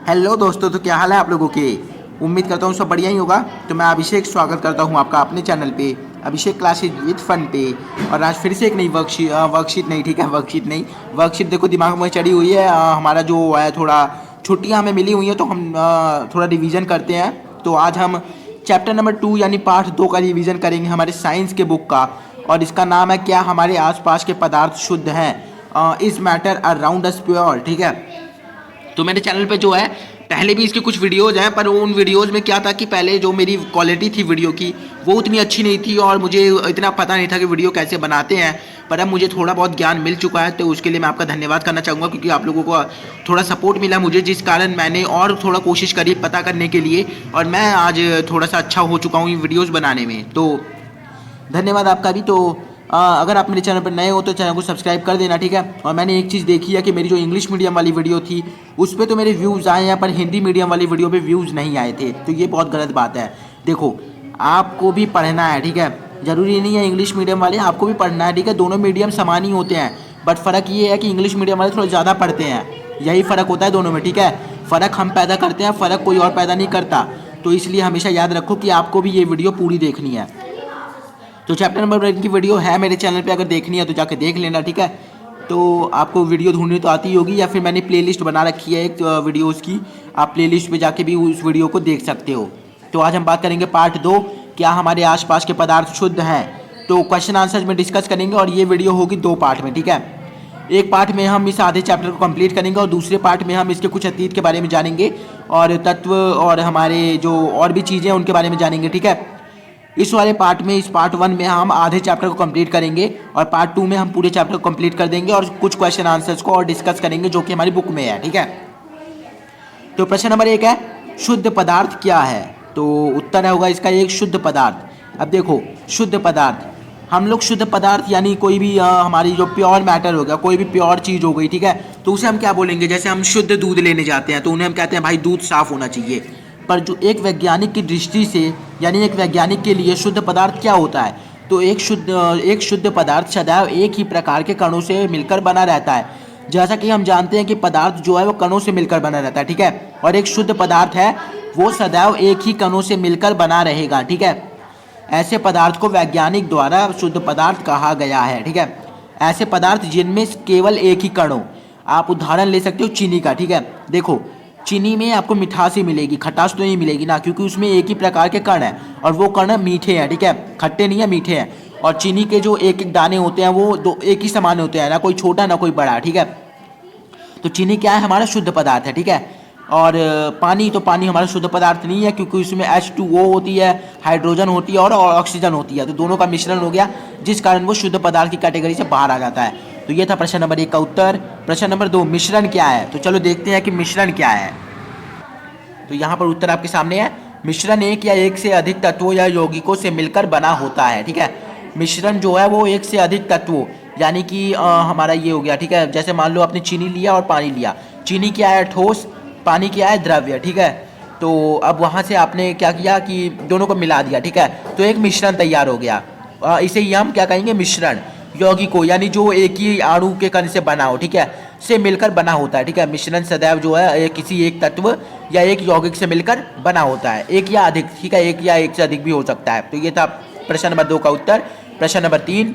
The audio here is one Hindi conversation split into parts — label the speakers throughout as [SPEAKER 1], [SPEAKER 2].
[SPEAKER 1] हेलो दोस्तों, तो क्या हाल है आप लोगों के। उम्मीद करता हूँ सब बढ़िया ही होगा। तो मैं अभिषेक स्वागत करता हूँ आपका अपने चैनल पे, अभिषेक क्लासेज विद फन पे। और आज फिर से एक नई वर्कशीट नहीं, ठीक है, वर्कशीट नहीं, वर्कशीट देखो दिमाग में चढ़ी हुई है। हमारा जो है थोड़ा छुट्टियाँ हमें मिली हुई हैं, तो हम थोड़ा रिवीजन करते हैं। तो आज हम चैप्टर नंबर 2 यानी पार्ट 2 का रिवीजन करेंगे हमारे साइंस के बुक का। और इसका नाम है क्या हमारे आसपास के पदार्थ शुद्ध हैं, is matter around us pure, ठीक है। तो मेरे चैनल पे जो है पहले भी इसके कुछ वीडियोज़ हैं, पर उन वीडियोज़ में क्या था कि पहले जो मेरी क्वालिटी थी वीडियो की वो उतनी अच्छी नहीं थी और मुझे इतना पता नहीं था कि वीडियो कैसे बनाते हैं। पर अब मुझे थोड़ा बहुत ज्ञान मिल चुका है, तो उसके लिए मैं आपका धन्यवाद करना चाहूँगा, क्योंकि आप लोगों को थोड़ा सपोर्ट मिला मुझे, जिस कारण मैंने और थोड़ा कोशिश करी पता करने के लिए, और मैं आज थोड़ा सा अच्छा हो चुका हूँ ये वीडियोज़ बनाने में। तो धन्यवाद आपका भी। तो अगर आप मेरे चैनल पर नए हो तो चैनल को सब्सक्राइब कर देना, ठीक है। और मैंने एक चीज़ देखी है कि मेरी जो इंग्लिश मीडियम वाली वीडियो थी उस पर तो मेरे व्यूज़ आए हैं, पर हिंदी मीडियम वाली वीडियो पे व्यूज़ नहीं आए थे। तो ये बहुत गलत बात है। देखो, आपको भी पढ़ना है, ठीक है। ज़रूरी नहीं है इंग्लिश मीडियम वाले, आपको भी पढ़ना है, ठीक है। दोनों मीडियम समान ही होते हैं, बट फ़र्क ये है कि इंग्लिश मीडियम वाले थोड़ा ज़्यादा पढ़ते हैं। यही फ़र्क होता है दोनों में, ठीक है। फ़र्क हम पैदा करते हैं, फ़र्क कोई और पैदा नहीं करता। तो इसलिए हमेशा याद रखो कि आपको भी ये वीडियो पूरी देखनी है। तो चैप्टर नंबर 1 की वीडियो है मेरे चैनल पे, अगर देखनी है तो जाके देख लेना, ठीक है। तो आपको वीडियो ढूंढनी तो आती होगी, या फिर मैंने प्लेलिस्ट बना रखी है एक वीडियोज़ की, आप प्लेलिस्ट पे जाके भी उस वीडियो को देख सकते हो। तो आज हम बात करेंगे पार्ट 2, क्या हमारे आसपास के पदार्थ शुद्ध हैं। तो क्वेश्चन आंसर में डिस्कस करेंगे, और ये वीडियो होगी 2 पार्ट में, ठीक है। एक पार्ट में हम इस आधे चैप्टर को कंप्लीट करेंगे, और दूसरे पार्ट में हम इसके कुछ अतीत के बारे में जानेंगे, और तत्व और हमारे जो और भी चीज़ें हैं उनके बारे में जानेंगे, ठीक है। इस वाले पार्ट में, इस पार्ट 1 में हम आधे चैप्टर को कंप्लीट करेंगे, और पार्ट 2 में हम पूरे चैप्टर को कंप्लीट कर देंगे और कुछ क्वेश्चन आंसर्स को और डिस्कस करेंगे जो कि हमारी बुक में है, ठीक है। तो प्रश्न नंबर 1 है, शुद्ध पदार्थ क्या है। तो उत्तर होगा इसका एक, शुद्ध पदार्थ। अब देखो, शुद्ध पदार्थ, हम लोग शुद्ध पदार्थ यानी कोई भी हमारी जो प्योर मैटर हो गया, कोई भी प्योर चीज़ हो गई, ठीक है, तो उसे हम क्या बोलेंगे। जैसे हम शुद्ध दूध लेने जाते हैं तो उन्हें हम कहते हैं भाई दूध साफ होना चाहिए। पर जो एक वैज्ञानिक की दृष्टि से, यानी एक वैज्ञानिक के लिए शुद्ध पदार्थ क्या होता है, तो एक शुद्ध पदार्थ सदैव एक ही प्रकार के कणों से मिलकर बना रहता है। जैसा कि हम जानते हैं कि पदार्थ जो है वो कणों से मिलकर बना रहता है, ठीक है। और एक शुद्ध पदार्थ है वो सदैव एक ही कणों से मिलकर बना रहेगा, ठीक है। ऐसे पदार्थ को वैज्ञानिक द्वारा शुद्ध पदार्थ कहा गया है, ठीक है। ऐसे पदार्थ जिनमें केवल एक ही कण हो। आप उदाहरण ले सकते हो चीनी का, ठीक है। देखो, चीनी में आपको मिठास ही मिलेगी, खटास तो नहीं मिलेगी ना, क्योंकि उसमें एक ही प्रकार के कण हैं, और वो कण मीठे हैं, ठीक है, खट्टे नहीं है, मीठे हैं। और चीनी के जो एक एक दाने होते हैं वो दो एक ही समान होते हैं, ना कोई छोटा ना कोई बड़ा, ठीक है। तो चीनी क्या है, हमारा शुद्ध पदार्थ है, ठीक है। और पानी, तो पानी हमारा शुद्ध पदार्थ नहीं है, क्योंकि उसमें H2O होती है, हाइड्रोजन होती है और ऑक्सीजन होती है, तो दोनों का मिश्रण हो गया, जिस कारण वो शुद्ध पदार्थ की कैटेगरी से बाहर आ जाता है। तो ये था प्रश्न नंबर 1 का उत्तर। प्रश्न नंबर 2, मिश्रण क्या है। तो चलो देखते हैं कि मिश्रण क्या है। तो यहाँ पर उत्तर आपके सामने है, मिश्रण एक या एक से अधिक तत्वों या यौगिकों से मिलकर बना होता है, ठीक है। मिश्रण जो है वो एक से अधिक तत्वों, यानी कि हमारा ये हो गया, ठीक है। जैसे मान लो आपने चीनी लिया और पानी लिया, चीनी क्या है, ठोस, पानी क्या है, द्रव्य, ठीक है। तो अब वहाँ से आपने क्या किया कि दोनों को मिला दिया, ठीक है, तो एक मिश्रण तैयार हो गया। इसे ही हम क्या कहेंगे, मिश्रण। यौगिकों यानी जो एक ही अणु के कण से बना हो, ठीक है, से मिलकर बना होता है, ठीक है। मिश्रण सदैव जो है किसी एक तत्व या एक यौगिक से मिलकर बना होता है, एक या अधिक, ठीक है, एक या एक से अधिक भी हो सकता है। तो ये था प्रश्न नंबर 2 का उत्तर। प्रश्न नंबर 3,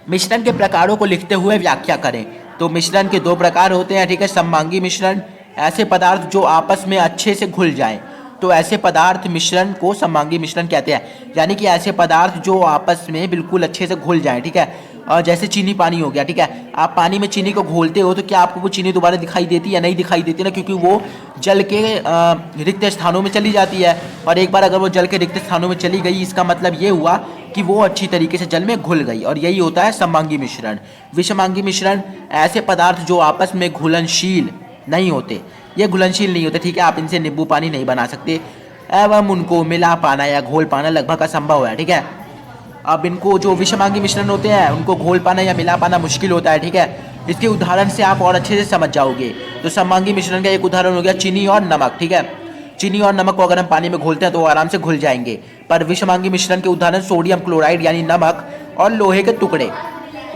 [SPEAKER 1] मिश्रण के प्रकारों को लिखते हुए व्याख्या करें। तो मिश्रण के 2 प्रकार होते हैं, ठीक है। सममांगी मिश्रण, ऐसे पदार्थ जो आपस में अच्छे से घुल जाएं, तो ऐसे पदार्थ मिश्रण को सममांगी मिश्रण कहते हैं, यानी कि ऐसे पदार्थ जो आपस में बिल्कुल अच्छे से घुल जाएं, ठीक है। और जैसे चीनी पानी हो गया, ठीक है, आप पानी में चीनी को घोलते हो तो क्या आपको वो चीनी दोबारा दिखाई देती है या नहीं दिखाई देती ना, क्योंकि वो जल के रिक्त स्थानों में चली जाती है। और एक बार अगर वो जल के रिक्त स्थानों में चली गई, इसका मतलब ये हुआ कि वो अच्छी तरीके से जल में घुल गई, और यही होता है सममांगी मिश्रण। विषमांगी मिश्रण, ऐसे पदार्थ जो आपस में घुलनशील नहीं होते, ये घुलनशील नहीं होते, ठीक है, आप इनसे नींबू पानी नहीं बना सकते, एवं उनको मिला पाना या घोल पाना लगभग असंभव है, ठीक है। अब इनको जो विषमांगी मिश्रण होते हैं उनको घोल पाना या मिला पाना मुश्किल होता है, ठीक है। इसके उदाहरण से आप और अच्छे से समझ जाओगे। तो सममांगी मिश्रण का एक उदाहरण हो गया चीनी और नमक, ठीक है। चीनी और नमक को अगर हम पानी में घोलते हैं तो वो आराम से घुल जाएंगे। पर विषमांगी मिश्रण के उदाहरण सोडियम क्लोराइड यानी नमक और लोहे के टुकड़े,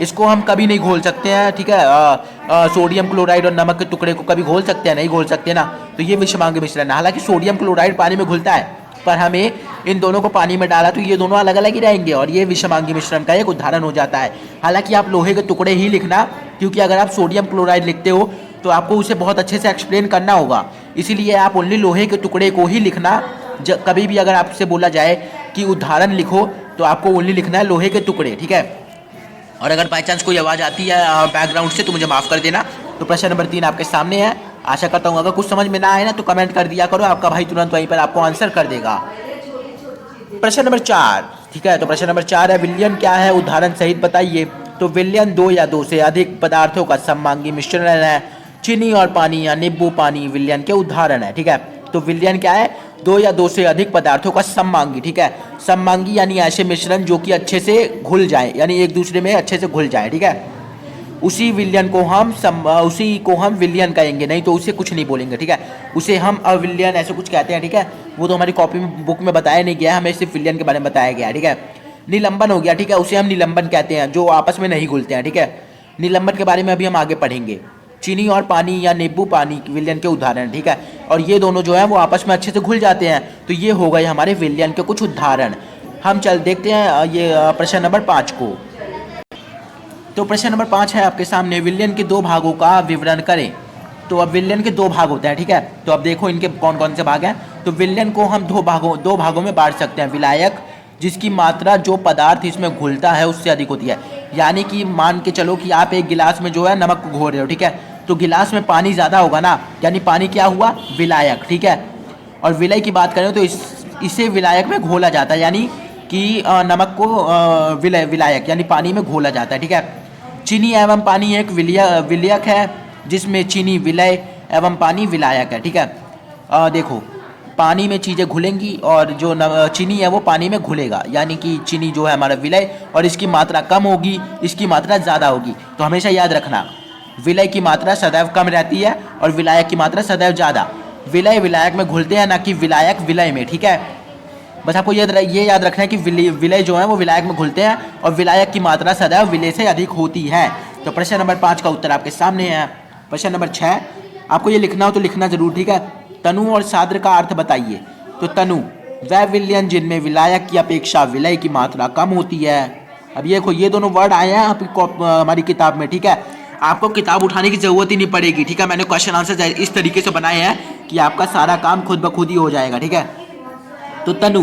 [SPEAKER 1] इसको हम कभी नहीं घोल सकते हैं, ठीक है। सोडियम क्लोराइड और नमक के टुकड़े को कभी घोल सकते हैं, नहीं घोल सकते ना। तो ये विषमांगी मिश्रण है। हालांकि सोडियम क्लोराइड पानी में घुलता है, पर हमें इन दोनों को पानी में डाला तो ये दोनों अलग अलग ही रहेंगे और ये विषमांगी मिश्रण का एक उदाहरण हो जाता है। हालांकि आप लोहे के टुकड़े ही लिखना, क्योंकि अगर आप सोडियम क्लोराइड लिखते हो तो आपको उसे बहुत अच्छे से एक्सप्लेन करना होगा, इसीलिए आप ओनली लोहे के टुकड़े को ही लिखना। कभी भी अगर आपसे बोला जाए कि उदाहरण लिखो तो आपको ओनली लिखना है लोहे के टुकड़े, ठीक है। और अगर बाई चांस कोई आवाज़ आती है बैकग्राउंड से तो मुझे माफ़ कर देना। तो प्रश्न नंबर 3 आपके सामने है। आशा करता हूँ अगर कुछ समझ में ना आए ना तो कमेंट कर दिया करो, आपका भाई तुरंत वहीं पर आपको आंसर कर देगा। प्रश्न नंबर 4, ठीक है। तो प्रश्न नंबर 4 है, विलयन क्या है, उदाहरण सहित बताइए। तो विलयन 2 या 2 से अधिक पदार्थों का सममांगी मिश्रण है। चीनी और पानी या नींबू पानी विलयन के उदाहरण है, ठीक है। तो विलयन क्या है, 2 या 2 से अधिक पदार्थों का सममांगी, ठीक है। सममांगी यानी ऐसे मिश्रण जो कि अच्छे से घुल जाए, यानी एक दूसरे में अच्छे से घुल जाए, ठीक है। उसी को हम विलयन कहेंगे, नहीं तो उसे कुछ नहीं बोलेंगे, ठीक है। उसे हम अविलयन ऐसे कुछ कहते हैं, ठीक है। वो तो हमारी कॉपी में बुक में बताया नहीं गया, हमें सिर्फ विलयन के बारे में बताया गया, ठीक है। निलंबन हो गया, ठीक है, उसे हम निलंबन कहते हैं, जो आपस में नहीं घुलते हैं, ठीक है। निलंबन के बारे में अभी हम आगे पढ़ेंगे। चीनी और पानी या नींबू पानी विलयन के उदाहरण, ठीक है। और ये दोनों जो है वो आपस में अच्छे से घुल जाते हैं, तो ये हो गए हमारे विलयन के कुछ उदाहरण। हम चल देखते हैं ये प्रश्न नंबर 5 को। तो प्रश्न नंबर 5 है आपके सामने, विलयन के 2 भागों का विवरण करें। तो अब विलयन के 2 भाग होते हैं, ठीक है। तो अब देखो इनके कौन कौन से भाग हैं। तो विलयन को हम 2 भागों में बांट सकते हैं। विलायक, जिसकी मात्रा जो पदार्थ इसमें घुलता है उससे अधिक होती है, यानी कि मान के चलो कि आप एक गिलास में जो है नमक को घोर रहे हो, ठीक है। तो गिलास में पानी ज़्यादा होगा ना, यानी पानी क्या हुआ, विलायक, ठीक है। और विलय की बात करें तो इसे विलायक में घोला जाता है, यानी कि नमक को विलायक यानी पानी में घोला जाता है, ठीक है। चीनी एवं पानी एक विलयक है, जिसमें चीनी विलय एवं पानी विलायक है, ठीक है। देखो पानी में चीज़ें घुलेंगी और जो चीनी है वो पानी में घुलेगा, यानी कि चीनी जो है हमारा विलय, और इसकी मात्रा कम होगी, इसकी मात्रा ज़्यादा होगी। तो हमेशा याद रखना, विलय की मात्रा सदैव कम रहती है और विलायक की मात्रा सदैव ज़्यादा। विलय विलायक में घुलते हैं, ना कि विलायक विलय में, ठीक है। बस आपको ये याद रखना है कि विलय जो है वो विलायक में घुलते हैं और विलायक की मात्रा सदैव विलय से अधिक होती है। तो प्रश्न नंबर 5 का उत्तर आपके सामने है। प्रश्न नंबर 6, आपको ये लिखना हो तो लिखना जरूर, ठीक है। तनु और साद्र का अर्थ बताइए। तो तनु वह विलयन जिनमें विलायक की अपेक्षा विलय की मात्रा कम होती है। अब ये देखो ये दोनों वर्ड आए हैं हमारी किताब में, ठीक है। आपको किताब उठाने की जरूरत ही नहीं पड़ेगी, ठीक है। मैंने क्वेश्चन आंसर इस तरीके से बनाए हैं कि आपका सारा काम खुद ब खुद ही हो जाएगा, ठीक है। तो तनु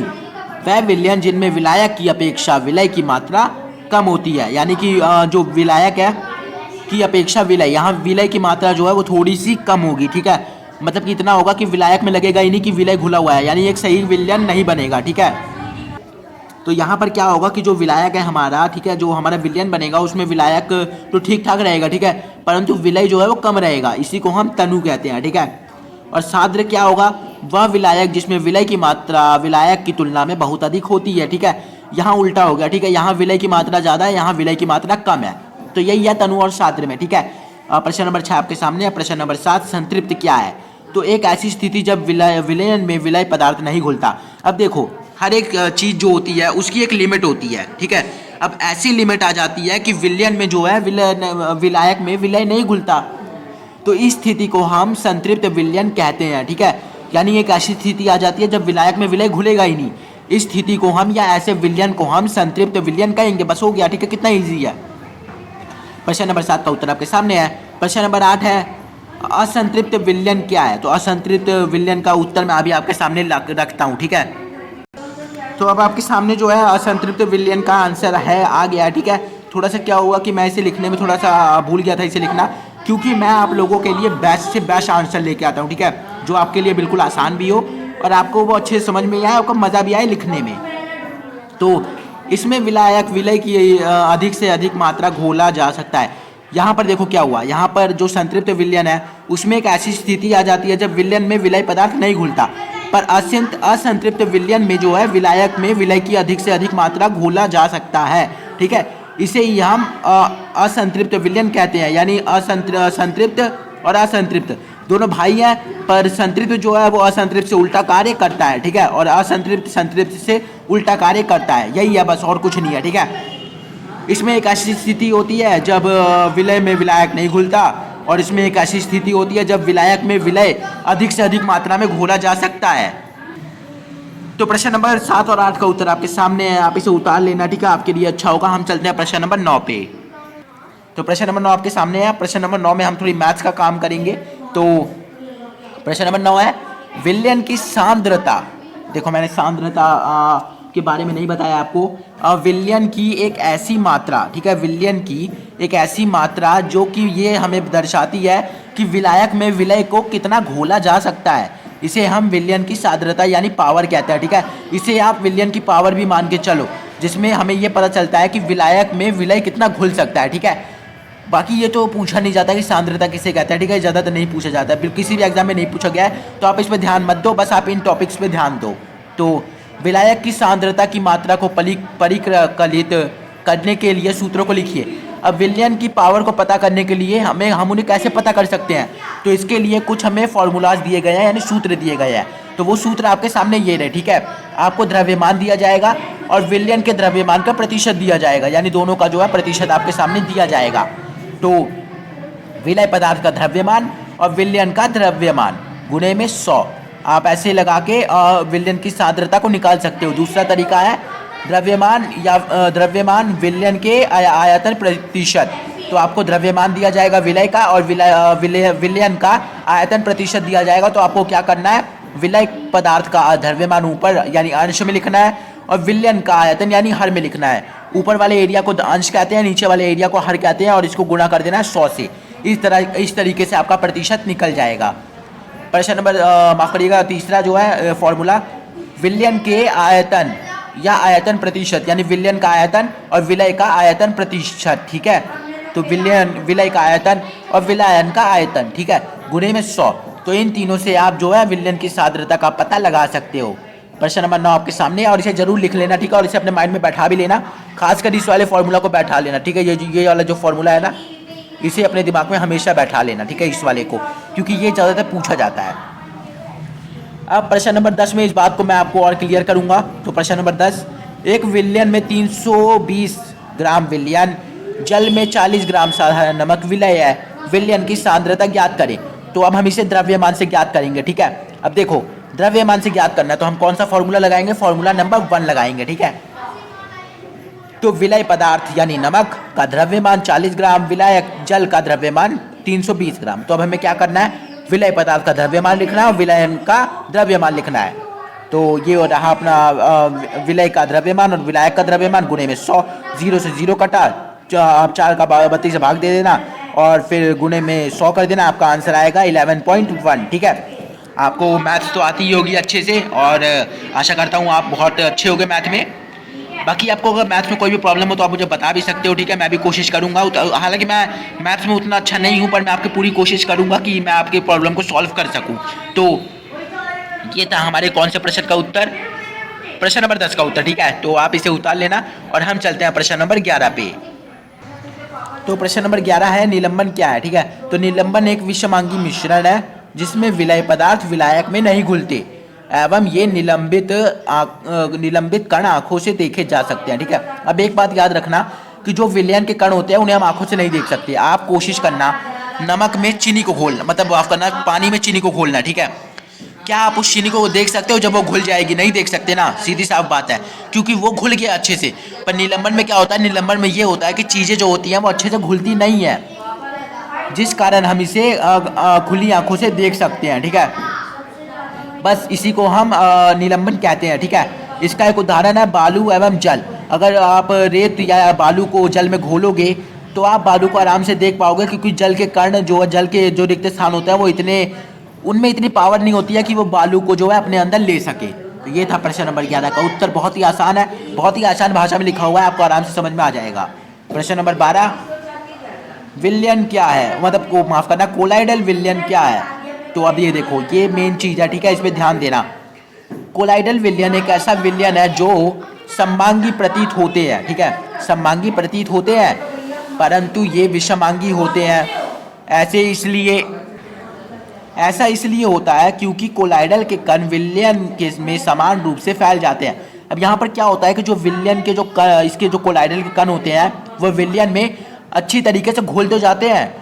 [SPEAKER 1] वह विलयन जिनमें विलायक की अपेक्षा विलय की मात्रा कम होती है, यानी कि जो विलायक है की अपेक्षा विलय, यहाँ विलय की मात्रा जो है वो थोड़ी सी कम होगी, ठीक है। मतलब कि इतना होगा कि विलायक में लगेगा ही नहीं कि विलय घुला हुआ है, यानी एक सही विलयन नहीं बनेगा, ठीक है। तो यहाँ पर क्या होगा कि जो विलायक है हमारा, ठीक है, जो हमारा विलयन बनेगा उसमें विलायक तो ठीक ठाक रहेगा, ठीक है, परंतु विलय जो है वो कम रहेगा, इसी को हम तनु कहते हैं, ठीक है। और साद्र क्या होगा, वह विलायक जिसमें विलय की मात्रा विलायक की तुलना में बहुत अधिक होती है, ठीक है। यहाँ उल्टा हो गया, ठीक है, यहाँ विलय की मात्रा ज़्यादा है, यहाँ विलय की मात्रा कम है। तो यही है तनु और साद्र में, ठीक है। प्रश्न नंबर 6 आपके सामने है। प्रश्न नंबर 7, संतृप्त क्या है। तो एक ऐसी स्थिति जब विलयन में विलय पदार्थ नहीं घुलता। अब देखो हर एक चीज़ जो होती है उसकी एक लिमिट होती है, ठीक है। अब ऐसी लिमिट आ जाती है कि विलयन में जो है विलायक में विलय नहीं घुलता, तो इस स्थिति को हम संतृप्त विलयन कहते हैं, ठीक है। यानी एक ऐसी स्थिति आ जाती है जब विलायक में विलय घुलेगा ही नहीं, इस स्थिति को हम या ऐसे विलयन को हम संतृप्त विलयन कहेंगे। बस हो गया, ठीक है, कितना ईजी है। प्रश्न नंबर 7 का उत्तर आपके सामने है। प्रश्न नंबर 8 है, असंतृप्त विलयन क्या है। तो असंतृप्त विलयन का उत्तर मैं अभी आपके सामने रखता हूँ, ठीक है। तो अब आपके सामने जो है असंतृप्त विलयन का आंसर है आ गया, ठीक है। थोड़ा सा क्या हुआ कि मैं इसे लिखने में थोड़ा सा भूल गया था इसे लिखना, क्योंकि मैं आप लोगों के लिए बेस्ट से बेस्ट आंसर लेके आता हूँ, ठीक है, जो आपके लिए बिल्कुल आसान भी हो और आपको वो अच्छे से समझ में आए, आपको मज़ा भी आए लिखने में। तो इसमें विलायक विलय की अधिक से अधिक मात्रा घोला जा सकता है। यहाँ पर देखो क्या हुआ, यहाँ पर जो संतृप्त विलयन है उसमें एक ऐसी स्थिति आ जाती है जब विलयन में विलय पदार्थ नहीं घुलता, पर असंतृप्त विलयन में जो है विलायक में विलय की अधिक से अधिक मात्रा घोला जा सकता है, ठीक है। इसे ही हम असंतृप्त विलयन कहते हैं, यानी संतृप्त और असंतृप्त दोनों भाई हैं, पर संतृप्त जो है वो असंतृप्त से उल्टा कार्य करता है, ठीक है, और असंतृप्त संतृप्त से उल्टा कार्य करता है, यही है, बस और कुछ नहीं है, ठीक है। इसमें एक ऐसी स्थिति होती है जब विलय में विलायक नहीं घुलता और इसमें एक ऐसी स्थिति होती है जब विलायक में विलय अधिक से अधिक मात्रा में घोला जा सकता है। तो प्रश्न नंबर 7 और 8 का उत्तर आपके सामने है, आप इसे उतार लेना, ठीक है, आपके लिए अच्छा होगा। हम चलते हैं प्रश्न नंबर 9 पे। तो प्रश्न नंबर 9 आपके सामने है। प्रश्न नंबर 9 में हम थोड़ी मैथ्स का काम करेंगे। तो प्रश्न नंबर 9 है विलयन की सांद्रता। देखो मैंने सांद्रता के बारे में नहीं बताया आपको। विलयन की एक ऐसी मात्रा, ठीक है, विलयन की एक ऐसी मात्रा जो कि ये हमें दर्शाती है कि विलायक में विलय को कितना घोला जा सकता है, इसे हम विलयन की सांद्रता यानी पावर कहते हैं, ठीक है। इसे आप विलयन की पावर भी मान के चलो, जिसमें हमें ये पता चलता है कि विलायक में विलय कितना घुल सकता है, ठीक है। बाकी ये तो पूछा नहीं जाता कि सांद्रता किसे कहते हैं, ठीक है, ज़्यादातर नहीं पूछा जाता है, किसी भी एग्जाम में नहीं पूछा गया है, तो आप इस पर ध्यान मत दो, बस आप इन टॉपिक्स पे ध्यान दो। तो विलायक की सांद्रता की मात्रा को परिकलित करने के लिए सूत्रों को लिखिए। अब विलयन की पावर को पता करने के लिए हम उन्हें कैसे पता कर सकते हैं, तो इसके लिए कुछ हमें फॉर्मूलाज दिए गए हैं, यानी सूत्र दिए गए हैं। तो वो सूत्र आपके सामने ये रहे, ठीक है। आपको द्रव्यमान दिया जाएगा और विलयन के द्रव्यमान का प्रतिशत दिया जाएगा, यानी दोनों का जो है प्रतिशत आपके सामने दिया जाएगा। तो विलय पदार्थ का द्रव्यमान और विलयन का द्रव्यमान गुणे में 100, आप ऐसे लगा के विलयन की सांद्रता को निकाल सकते हो। दूसरा तरीका है द्रव्यमान विलयन के आयतन प्रतिशत। तो आपको द्रव्यमान दिया जाएगा विलय का और विलयन का आयतन प्रतिशत दिया जाएगा। तो आपको क्या करना है, विलय पदार्थ का द्रव्यमान ऊपर यानी अंश में लिखना है और विलयन का आयतन यानी हर में लिखना है। ऊपर वाले एरिया को अंश कहते हैं, नीचे वाले एरिया को हर कहते हैं, और इसको गुणा कर देना है 100 से। इस तरीके से आपका प्रतिशत निकल जाएगा। प्रश्न नंबर माफ करिएगा, तीसरा जो है फॉर्मूला, विलयन के आयतन या आयतन प्रतिशत, यानी विलयन का आयतन और विलय का आयतन प्रतिशत, ठीक है। तो विलय का आयतन और विलयन का आयतन, ठीक है, गुणे में 100। तो इन तीनों से आप जो है विलयन की सांद्रता का पता लगा सकते हो। प्रश्न नंबर 9 आपके सामने, और इसे जरूर लिख लेना, ठीक है, और इसे अपने माइंड में बैठा भी लेना, खासकर इस वाले फॉर्मूला को बैठा लेना, ठीक है। ये वाला जो फॉर्मूला है ना, इसे अपने दिमाग में हमेशा बैठा लेना, ठीक है, इस वाले को, क्योंकि ये ज़्यादातर पूछा जाता है। अब प्रश्न नंबर 10 में इस बात को मैं आपको और क्लियर करूंगा। तो प्रश्न नंबर 10, एक विलयन में 320 ग्राम विलयन, जल में 40 ग्राम साधारण नमक विलय है, विलयन की सांद्रता ज्ञात करें। तो अब हम इसे द्रव्यमान से ज्ञात करेंगे, ठीक है। अब देखो द्रव्यमान से ज्ञात करना है तो हम कौन सा फॉर्मूला लगाएंगे, फॉर्मूला नंबर 1 लगाएंगे, ठीक है। तो विलय पदार्थ यानी नमक का द्रव्यमान 40 ग्राम, विलायक जल का द्रव्यमान 320 ग्राम। तो अब हमें क्या करना है, विलय पदार्थ का द्रव्यमान लिखना है और विलयन का द्रव्यमान लिखना है। तो ये रहा अपना विलय का द्रव्यमान और विलायक का द्रव्यमान गुणे में 100, 0 से 0 कटा, आप 4 का 32 से भाग दे देना और फिर गुणे में 100 कर देना, आपका आंसर आएगा 11.1, ठीक है। आपको मैथ्स तो आती ही होगी अच्छे से, और आशा करता हूँ आप बहुत अच्छे होगे मैथ में। बाकी आपको अगर मैथ्स में कोई भी प्रॉब्लम हो तो आप मुझे बता भी सकते हो, ठीक है, मैं भी कोशिश करूंगा। हालांकि मैं मैथ्स में उतना अच्छा नहीं हूं, पर मैं आपकी पूरी कोशिश करूंगा कि मैं आपकी प्रॉब्लम को सॉल्व कर सकूं। तो ये था हमारे कौन से प्रश्न का उत्तर, प्रश्न नंबर 10 का उत्तर, ठीक है। तो आप इसे उतार लेना और हम चलते हैं प्रश्न नंबर 11 पे। तो प्रश्न नंबर 11 है निलंबन क्या है, ठीक है। तो निलंबन एक विषमांगी मिश्रण है जिसमें विलय पदार्थ विलायक में नहीं घुलते एवं ये निलंबित कण आंखों से देखे जा सकते हैं, ठीक है। अब एक बात याद रखना कि जो विलयन के कण होते हैं उन्हें हम आंखों से नहीं देख सकते। आप कोशिश करना नमक में चीनी को घोलना, मतलब माफ करना पानी में चीनी को घोलना, ठीक है। क्या आप उस चीनी को देख सकते हो जब वो घुल जाएगी? नहीं देख सकते ना, सीधी साफ बात है, क्योंकि वो घुल गया अच्छे से। पर निलंबन में क्या होता है, निलंबन में ये होता है कि चीज़ें जो होती हैं वो अच्छे से घुलती नहीं है, जिस कारण हम इसे खुली आंखों से देख सकते हैं, ठीक है। बस इसी को हम निलंबन कहते हैं, ठीक है। इसका एक उदाहरण है बालू एवं जल। अगर आप रेत या बालू को जल में घोलोगे तो आप बालू को आराम से देख पाओगे, क्योंकि जल के कण जो जल के जो रिक्त स्थान होता है वो उनमें इतनी पावर नहीं होती है कि वो बालू को जो है अपने अंदर ले सके। तो ये था प्रश्न नंबर 11 का उत्तर। बहुत ही आसान है, बहुत ही आसान भाषा में लिखा हुआ है, आपको आराम से समझ में आ जाएगा। प्रश्न नंबर 12, विलयन क्या है, मतलब को माफ करना कोलाइडल विलयन क्या है। तो अब ये देखो, ये मेन चीज़ है, ठीक है, इस पर ध्यान देना। कोलाइडल विलयन एक ऐसा विलयन है जो सममांगी प्रतीत होते हैं, ठीक है, सममांगी प्रतीत होते हैं, परंतु ये विषमांगी होते हैं। ऐसा इसलिए होता है क्योंकि कोलाइडल के कण विलयन के में समान रूप से फैल जाते हैं। अब यहाँ पर क्या होता है कि जो विलयन के इसके जो कोलाइडल के कण होते हैं वो विलयन में अच्छी तरीके से घुल तो जाते हैं,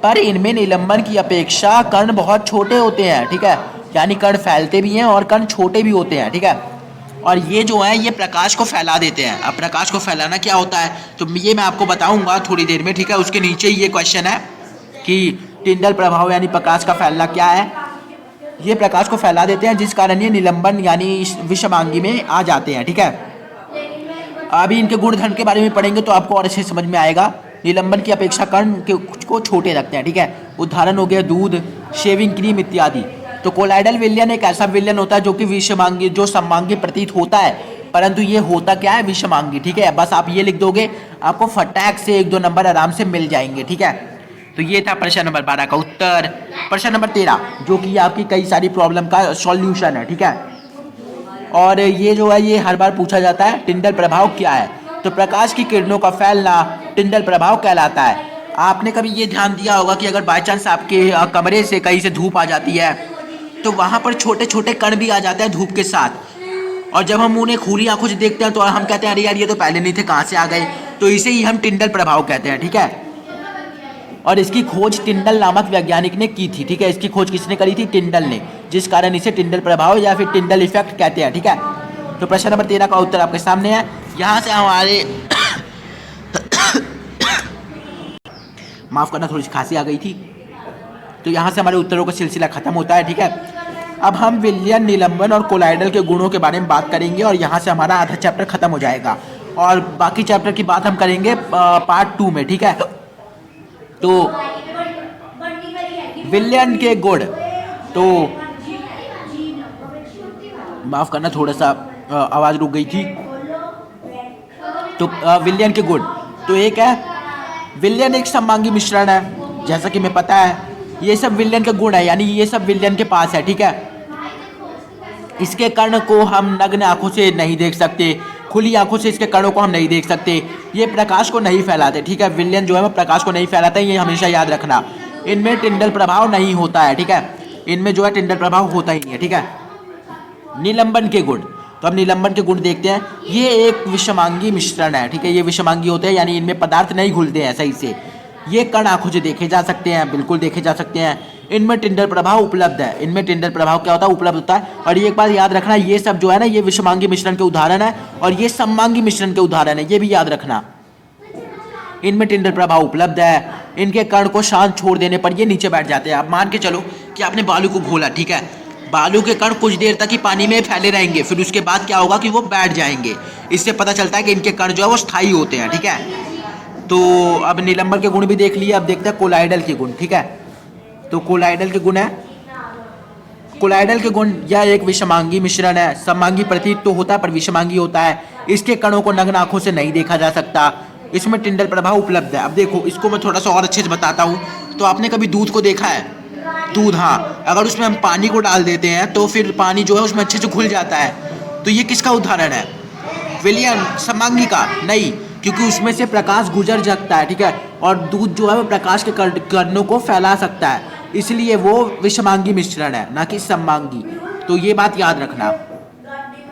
[SPEAKER 1] पर इनमें निलंबन की अपेक्षा कण बहुत छोटे होते हैं, ठीक है, यानी कण फैलते भी हैं और कण छोटे भी होते हैं, ठीक है। और ये जो है ये प्रकाश को फैला देते हैं। अब प्रकाश को फैलाना क्या होता है तो ये मैं आपको बताऊंगा थोड़ी देर में, ठीक है। उसके नीचे ये क्वेश्चन है कि टिंडल प्रभाव यानी प्रकाश का फैलना क्या है। ये प्रकाश को फैला देते हैं जिस कारण ये निलंबन यानी विषमांगी में आ जाते हैं, ठीक है। अभी इनके गुणधर्म के बारे में पढ़ेंगे तो आपको और अच्छे समझ में आएगा। निलंबन की अपेक्षा कण को छोटे रखते हैं, ठीक है। उदाहरण हो गया दूध, शेविंग क्रीम इत्यादि। तो कोलाइडल विलयन एक ऐसा विलयन होता है जो कि विषमांगी जो सममांगी प्रतीत होता है, परंतु ये होता क्या है, विषमांगी, ठीक है। बस आप ये लिख दोगे, आपको फटाक से 1-2 नंबर आराम से मिल जाएंगे, ठीक है। तो ये था प्रश्न नंबर 12 का उत्तर। प्रश्न नंबर 13 जो कि आपकी कई सारी प्रॉब्लम का सॉल्यूशन है, ठीक है। और ये जो है ये हर बार पूछा जाता है, टिंडल प्रभाव क्या है। तो प्रकाश की किरणों का फैलना टिंडल प्रभाव कहलाता है। आपने कभी ये ध्यान दिया होगा कि अगर बाय चांस आपके कमरे से कहीं से धूप आ जाती है तो वहाँ पर छोटे छोटे कण भी आ जाते हैं धूप के साथ, और जब हम उन्हें खुली आंखों से देखते हैं तो हम कहते हैं अरे यार ये तो पहले नहीं थे, कहाँ से आ गए। तो इसे ही हम टिंडल प्रभाव कहते हैं, ठीक है। और इसकी खोज टिंडल नामक वैज्ञानिक ने की थी, ठीक है। इसकी खोज किसने करी थी, टिंडल ने, जिस कारण इसे टिंडल प्रभाव या फिर टिंडल इफेक्ट कहते हैं, ठीक है। तो प्रश्न नंबर 13 का उत्तर आपके सामने है। यहाँ से हमारे माफ करना, थोड़ी सी खांसी आ गई थी। तो यहाँ से हमारे उत्तरों का सिलसिला खत्म होता है, ठीक है। अब हम विलयन, निलंबन और कोलाइडल के गुणों के बारे में बात करेंगे और यहाँ से हमारा आधा चैप्टर खत्म हो जाएगा और बाकी चैप्टर की बात हम करेंगे पार्ट 2 में, ठीक है। तो विलयन के गुण, तो माफ करना थोड़ा सा आवाज रुक गई थी। तो विलयन के गुण, तो एक है विलयन एक सममांगी मिश्रण है, जैसा कि हमें पता है। ये सब विलयन के गुण है, यानी ये सब विलयन के पास है, ठीक है। इसके कण को हम नग्न आंखों से नहीं देख सकते, खुली आंखों से इसके कणों को हम नहीं देख सकते। ये प्रकाश को नहीं फैलाते, ठीक है। विलयन जो है वो प्रकाश को नहीं फैलाते हैं, ये हमेशा याद रखना। इनमें टिंडल प्रभाव नहीं होता है, ठीक है। इनमें जो है टिंडल प्रभाव होता ही नहीं है, ठीक है। निलंबन के गुण, तो अब निलंबन के गुण देखते हैं। ये एक विषमांगी मिश्रण है, ठीक है। ये विषमांगी होते हैं, यानी इनमें पदार्थ नहीं घुलते हैं सही से। ये कण आंखों से देखे जा सकते हैं, बिल्कुल देखे जा सकते हैं। इनमें टिंडल प्रभाव उपलब्ध है। इनमें टिंडल प्रभाव क्या होता है, उपलब्ध होता है। और ये एक बात याद रखना, ये सब जो है ना ये विषमांगी मिश्रण के उदाहरण है और ये सममांगी मिश्रण के उदाहरण है, ये भी याद रखना। इनमें टिंडल प्रभाव उपलब्ध है। इनके कण को शांत छोड़ देने पर ये नीचे बैठ जाते हैं। अब मान के चलो कि आपने बालू को घोला, ठीक है। बालू के कण कुछ देर तक ही पानी में फैले रहेंगे, फिर उसके बाद क्या होगा कि वो बैठ जाएंगे। इससे पता चलता है कि इनके कण जो है वो स्थायी होते हैं, ठीक है। तो अब निलंबन के गुण भी देख लिए, अब देखते हैं कोलाइडल के गुण, ठीक है। तो कोलाइडल के गुण है, कोलाइडल के गुण यह एक विषमांगी मिश्रण है। सममांगी प्रतीत तो होता है पर विषमांगी होता है। इसके कणों को नग्न आंखों से नहीं देखा जा सकता। इसमें टिंडल प्रभाव उपलब्ध है। अब देखो इसको मैं थोड़ा सा और अच्छे से बताता हूँ। तो आपने कभी दूध को देखा है, दूध, हाँ, अगर उसमें हम पानी को डाल देते हैं तो फिर पानी जो है उसमें अच्छे से घुल जाता है। तो ये किसका उदाहरण है, विलयन, सममांगी का नहीं, क्योंकि उसमें से प्रकाश गुजर सकता है, ठीक है। और दूध जो है वो प्रकाश के कणों को फैला सकता है, इसलिए वो विषमांगी मिश्रण है, ना कि सममांगी। तो ये बात याद रखना।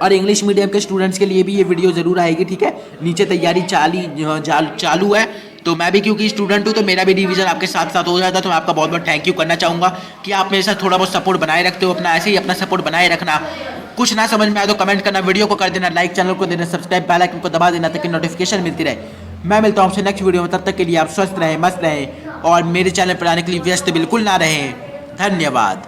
[SPEAKER 1] और इंग्लिश मीडियम के स्टूडेंट्स के लिए भी ये वीडियो ज़रूर आएगी, ठीक है। नीचे तैयारी चालू है, तो मैं भी क्योंकि स्टूडेंट हूँ तो मेरा भी रिवीजन आपके साथ साथ हो जाता है। तो मैं आपका बहुत बहुत थैंक यू करना चाहूँगा कि आप मेरे साथ थोड़ा बहुत सपोर्ट बनाए रखते हो। अपना ऐसे ही अपना सपोर्ट बनाए रखना। कुछ ना समझ में आए तो कमेंट करना, वीडियो को कर देना लाइक, चैनल को देना सब्सक्राइब, बेल आइकन को दबा देना ताकि नोटिफिकेशन मिलती रहे। मैं मिलता हूँ आपसे नेक्स्ट वीडियो में, तब तक के लिए आप स्वस्थ रहें, मस्त रहें और मेरे चैनल पर आने के लिए व्यस्त बिल्कुल ना रहें। धन्यवाद।